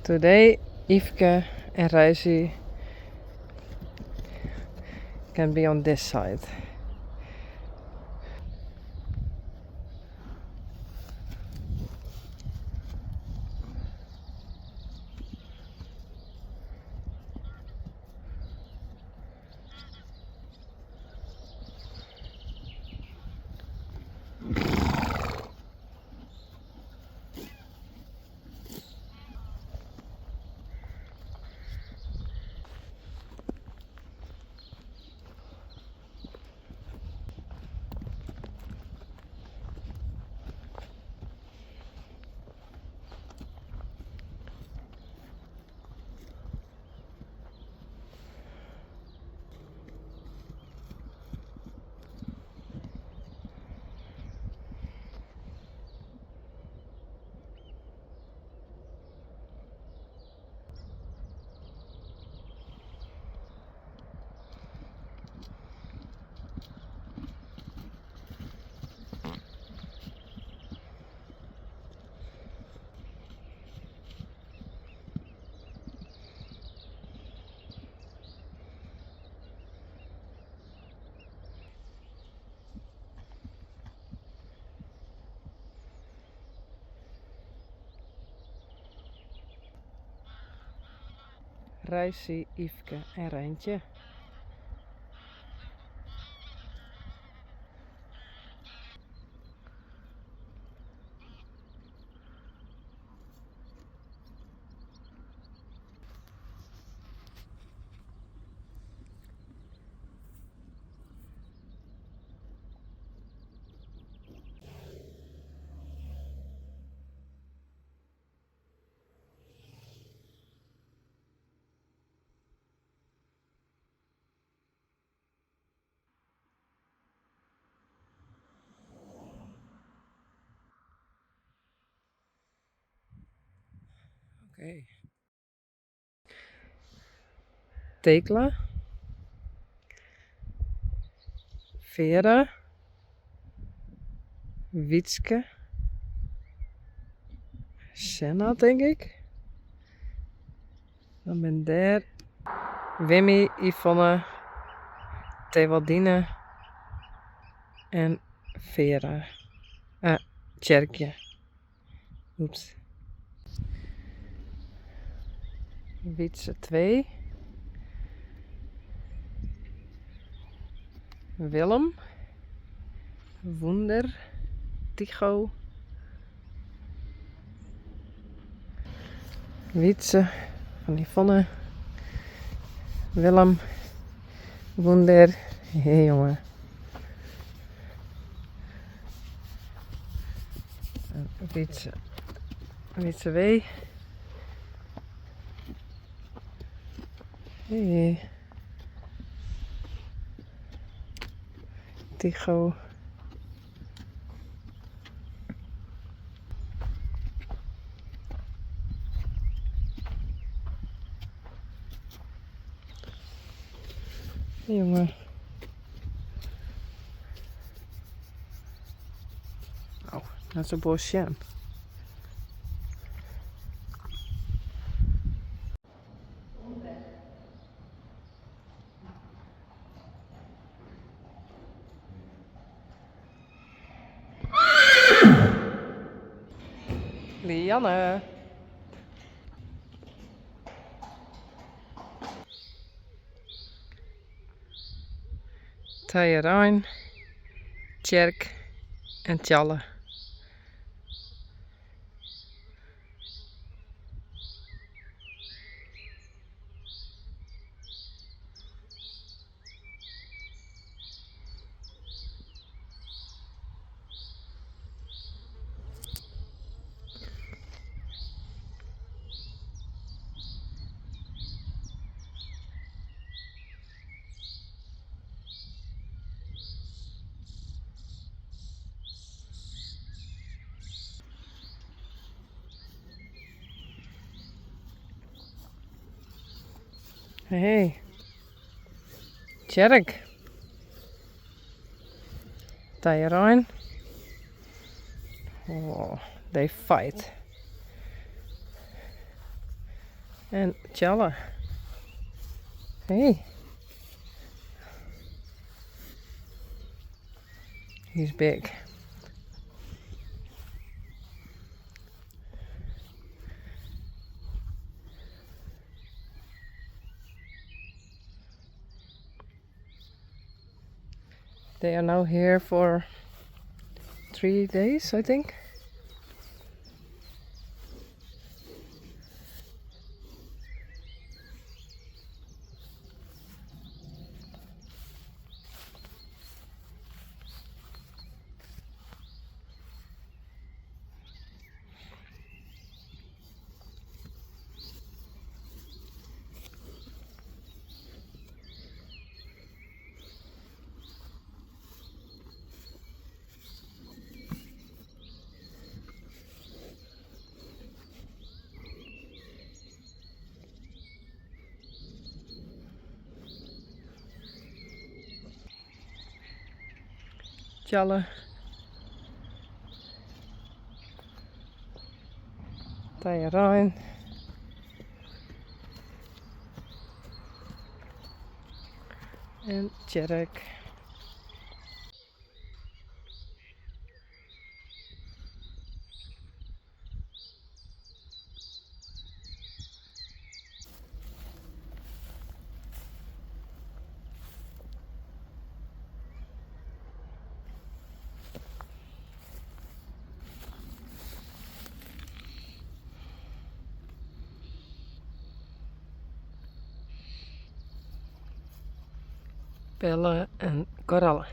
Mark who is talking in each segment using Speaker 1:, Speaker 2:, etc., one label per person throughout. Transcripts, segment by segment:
Speaker 1: Today, Yveske and Reisi can be on this side. Reisi, Yveske en Rijntje. Oké. Tekla, Vera, Wietske, Senna denk ik. Dan ben daar Wimmy, Yvonne, Thewaldine en Vera. Tjerkje. Oeps. Wietse 2. Willem. Woender. Tycho. Wietse van Yvonne. Willem. Woender. Hé jongen. Wietse. Wietse W. Hey. Tycho. Hey, jongen. Oh, dat is een bosje. Lianne. Tajerijn, Tjerk en Tjalle. Hey, Tjerk. Tajerijn. Oh, they fight. En Tjalle. Hey. He's big. They are now here for 3 days, I think. Tjalle. Tayarijn. En Tjerk. Bella and Coral.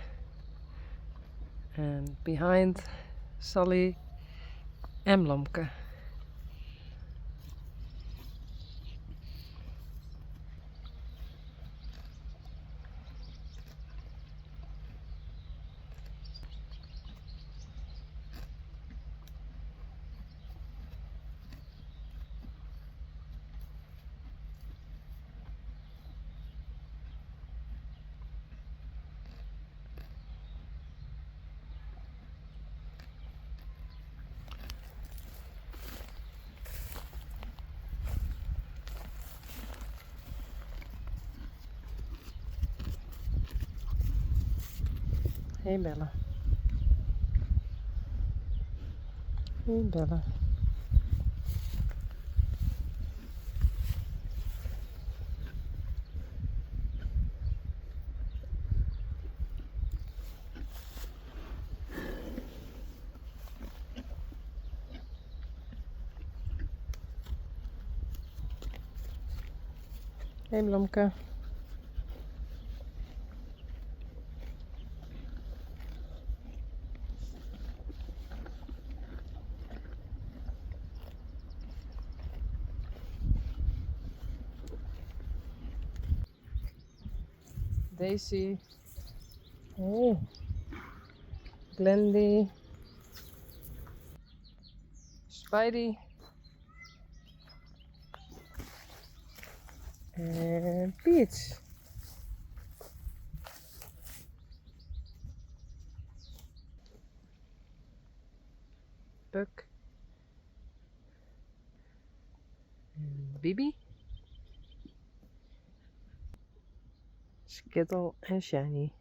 Speaker 1: And behind Sally and Lomke. Hey Bella. Hey Bella. Hey Blomke. Daisy. Hey. Glendy. Spidey. And Peach. Buck. And Bibi. Skittle and Shiny.